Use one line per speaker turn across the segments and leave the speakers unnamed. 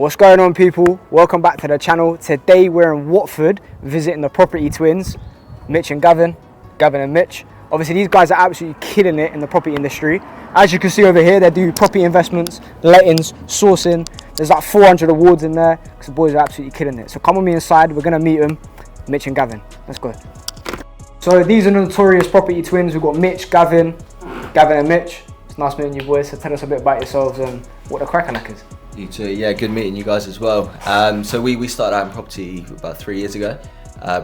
What's going on, people? Welcome back to the channel. Today we're in Watford visiting the property twins, Mitch and Gavin, Gavin and Mitch. Obviously these guys are absolutely killing it in the property industry. As you can see over here, they do property investments, lettings, sourcing. There's like 400 awards in there because the boys are absolutely killing it. So come with me inside, we're gonna meet them, Mitch and Gavin. Let's go. So these are the notorious property twins. We've got Mitch, Gavin, Gavin and Mitch. It's nice meeting you boys. So tell us a bit about yourselves and what the crack is.
You too, yeah, good meeting you guys as well. So we started out in property about 3 years ago,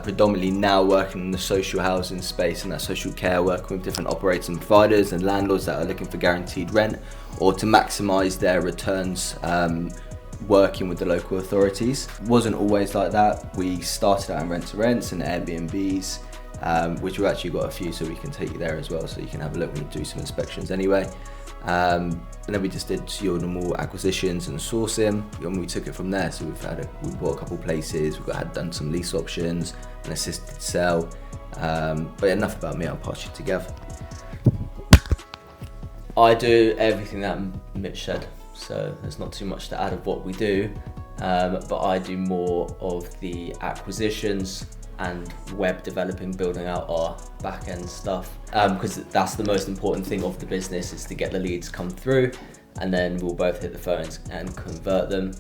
predominantly now working in the social housing space and that social care, working with different operators and providers and landlords that are looking for guaranteed rent or to maximise their returns, working with the local authorities. Wasn't always like that. We started out in rent-to-rents and Airbnbs, which we've actually got a few, so we can take you there as well, so you can have a look when you do some inspections anyway. And then we just did your normal acquisitions and sourcing, and we took it from there. So we bought a couple places, had done some lease options, an assisted sell. But enough about me, I'll pass you to Gav.
I do everything that Mitch said, so there's not too much to add of what we do, but I do more of the acquisitions and web developing, building out our back end stuff, because that's the most important thing of the business, is to get the leads come through, and then we'll both hit the phones and convert them.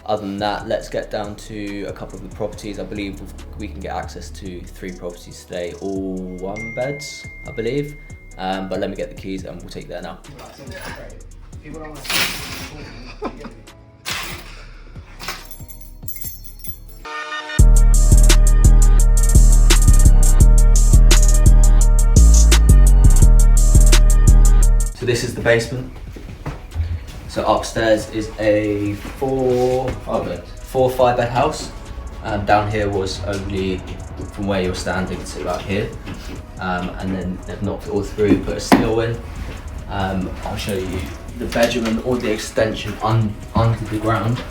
Other than that, let's get down to a couple of the properties. I believe we can get access to 3 properties today, all 1 beds, I believe. But let me get the keys and we'll take you there now. So this is the basement. So upstairs is a 4 or 5 bed house. Down here was only from where you're standing to about here. And then they've knocked it all through, put a steel in. I'll show you the bedroom and all the extension under the ground.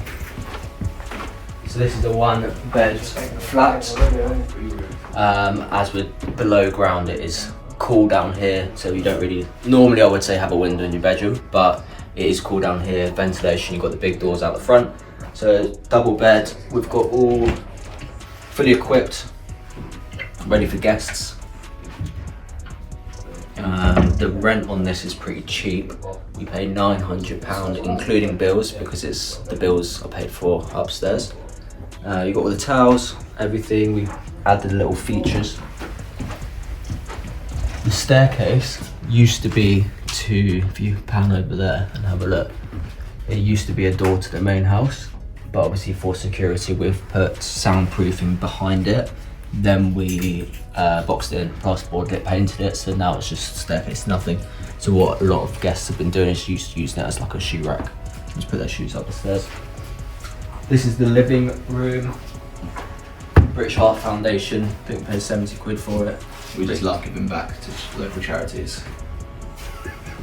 So this is a 1 bed flat. As we're below ground, it is cool down here, so you don't really, normally I would say have a window in your bedroom, but it is cool down here. Ventilation, you've got the big doors out the front. So double bed, we've got all fully equipped, ready for guests. The rent on this is pretty cheap. We pay £900 including bills, because the bills are paid for upstairs. You've got all the towels, everything. We've added little features. The staircase used to be if you pan over there and have a look, it used to be a door to the main house, but obviously for security we've put soundproofing behind it. Then we boxed it in, plasterboarded it, painted it, so now it's just staircase, nothing. So what a lot of guests have been doing is using it as like a shoe rack. Just put their shoes up the stairs. This is the living room. British Heart Foundation, I think we paid 70 quid for it.
We just love giving back to local charities.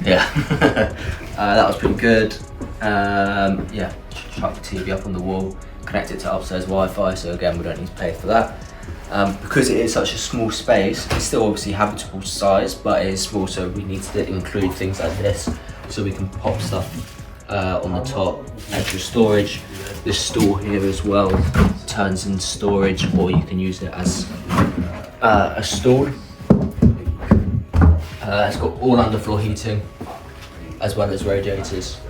Yeah, that was pretty good. Yeah, chuck the TV up on the wall, connect it to upstairs Wi-Fi, so again we don't need to pay for that. Because it is such a small space, it's still obviously habitable size, but it is small, so we need to include things like this, so we can pop stuff on the top, extra storage. This stool here as well turns into storage, or you can use it as a stool. It's got all underfloor heating as well as radiators.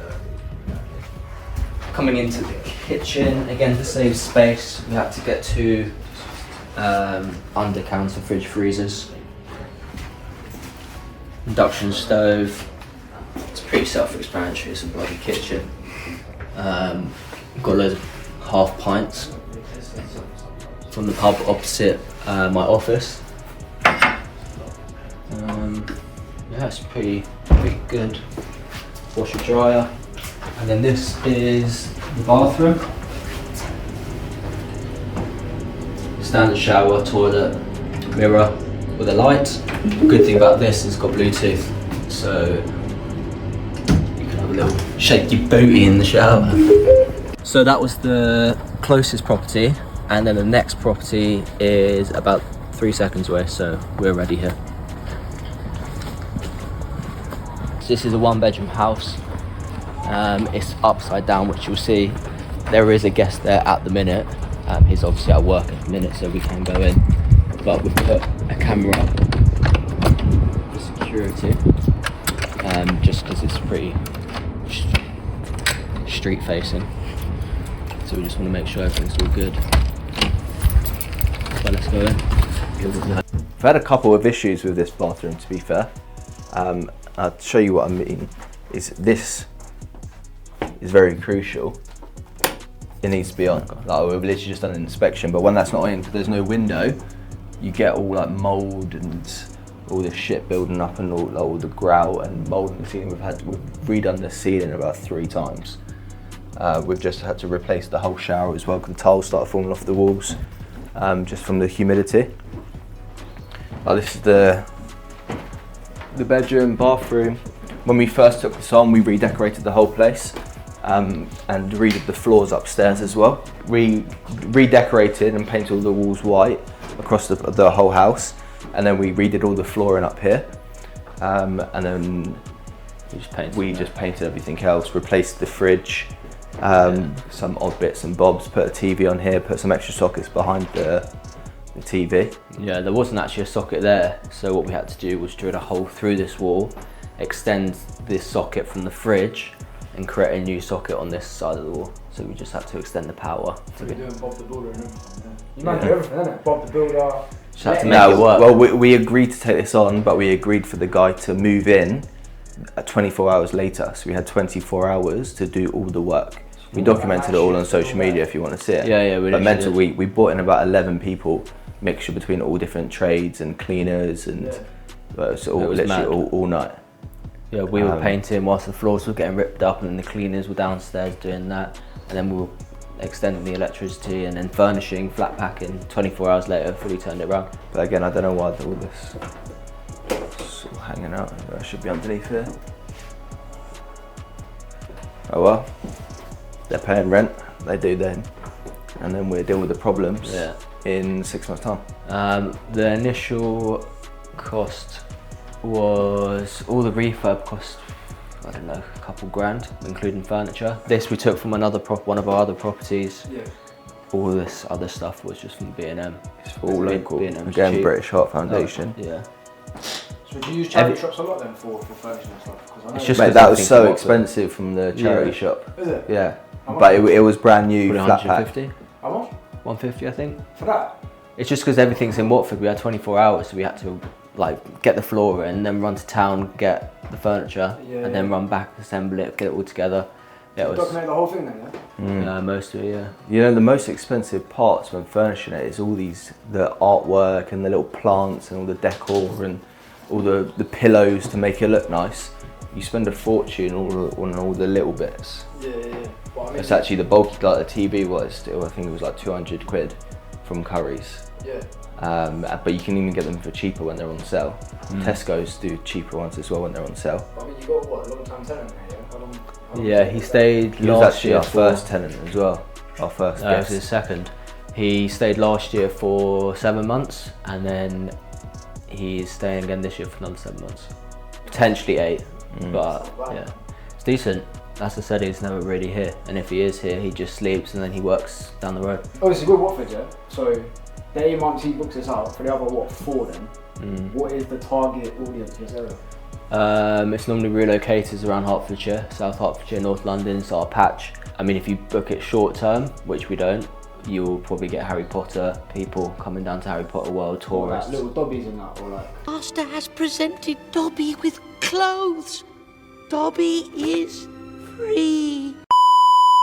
Coming into the kitchen, again to save space, we had to get 2 under counter fridge freezers. Induction stove. It's pretty self-explanatory, it's a bloody kitchen. We've got loads of half pints from the pub opposite my office. Yeah, it's pretty good. Washer dryer, and then this is the bathroom. Standard shower, toilet, mirror with a light. The good thing about this is it's got Bluetooth, so you can have a little shaky booty in the shower. So that was the closest property, and then the next property is about 3 seconds away, so we're ready here. This is a 1 bedroom house. It's upside down, which you'll see There is a guest there at the minute. He's obviously at work at the minute, so we can go in. But we've put a camera up for security, just because it's pretty street facing. So we just want to make sure everything's all good. So let's go in.
I've had a couple of issues with this bathroom, to be fair. I'll show you what I mean. This is very crucial. It needs to be on. Like, we've literally just done an inspection, but when that's not in, because there's no window, you get all like mold and all this shit building up, and all the grout and mold in the ceiling. We've redone the ceiling about 3 times. We've just had to replace the whole shower as well, because the tiles started falling off the walls, just from the humidity. This is the bedroom, bathroom. When we first took this on, we redecorated the whole place, and redid the floors upstairs as well. We redecorated and painted all the walls white across the whole house, and then we redid all the flooring up here, and then we just painted everything else, replaced the fridge, some odd bits and bobs, put a TV on here, put some extra sockets behind the TV.
Yeah, there wasn't actually a socket there, so what we had to do was drill a hole through this wall, extend this socket from the fridge, and create a new socket on this side of the wall. So we just had to extend the power.
So you're doing Bob the Builder and everything, yeah. You might do everything, innit? Bob the Builder.
Just had to make it work.
Well, we agreed to take this on, but we agreed for the guy to move in 24 hours later. So we had 24 hours to do all the work. We documented it all on social media if you want to see it.
Yeah, we
But we brought in about 11 people, mixture between all different trades and cleaners, and it was literally all night.
Yeah, we were painting whilst the floors were getting ripped up, and then the cleaners were downstairs doing that, and then we were extending the electricity and then furnishing, flat packing. 24 hours later, fully turned it around.
But again, I don't know why all this is all hanging out. It should be underneath here. Oh well, they're paying rent. They do then, and then we'll deal with the problems in 6 months' time.
The initial cost was, all the refurb cost, I don't know, a couple grand, including furniture. This we took from one of our other properties. Yeah. All this other stuff was just from B&M.
It's all local. Again, cheap. British Heart Foundation.
Yeah. So do you use charity shops a lot then for furnishing and stuff?
It's just that was so expensive from the charity shop.
Is it?
Yeah. But it was brand new, flat pack.
150.
How much?
150, I think.
For that?
It's just because everything's in Watford. We had 24 hours, so we had to get the floor in, then run to town, get the furniture, and then run back, assemble it, get it all together.
You document the whole thing then, yeah?
Yeah, most of it, yeah.
You know, the most expensive parts when furnishing it is all the artwork and the little plants and all the decor and all the pillows to make it look nice. You spend a fortune on all the little bits.
Yeah. Well, I mean,
it's actually the bulky, like the TV was still, I think it was like 200 quid from Curry's.
Yeah.
But you can even get them for cheaper when they're on sale. Tesco's do cheaper ones as well when they're on sale.
I mean, you got what, a long time tenant there, yeah? How long
yeah, he stayed
he was
last
actually
year.
Our first tenant as well. Our first guest.
It was his second. He stayed last year for 7 months, and then he's staying again this year for another 7 months. Potentially 8, but yeah, it's decent. As I said, he's never really here, and if he is here, he just sleeps and then he works down the road.
Obviously, with Watford, yeah. So the 8 months he books this out for the other 4 then. What is the target audience for this area?
It's normally relocators around Hertfordshire, South Hertfordshire, North London, is our patch. I mean, if you book it short term, which we don't, you'll probably get Harry Potter people coming down to Harry Potter World, tourists.
Like little Dobbies and that, or like...
Master has presented Dobby with clothes. Dobby is free.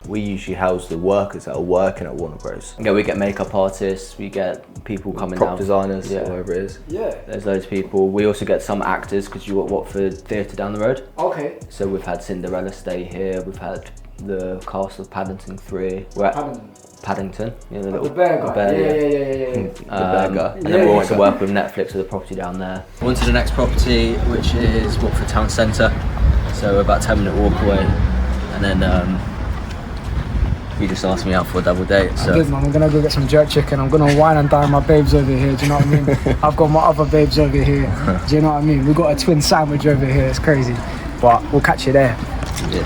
We usually house the workers that are working at Warner Bros.
Yeah, we get makeup artists, we get people coming down.
Prop designers, whatever it is.
Yeah.
There's loads of people. We also get some actors, because you got Watford Theatre down the road.
Okay.
So we've had Cinderella stay here, we've had the cast of Paddington 3. We're at Paddington, you know,
the bear guy. Yeah.
The bear guy.
And then we went to work with Netflix with the property down there. On to the next property, which is Watford Town Centre. So we're about a 10-minute walk away. And then you just asked me out for a double date. So.
I did, man. I'm gonna go get some jerk chicken. I'm gonna wine and dine my babes over here. Do you know what I mean? I've got my other babes over here. Do you know what I mean? We've got a twin sandwich over here. It's crazy. But we'll catch you there.
Yeah.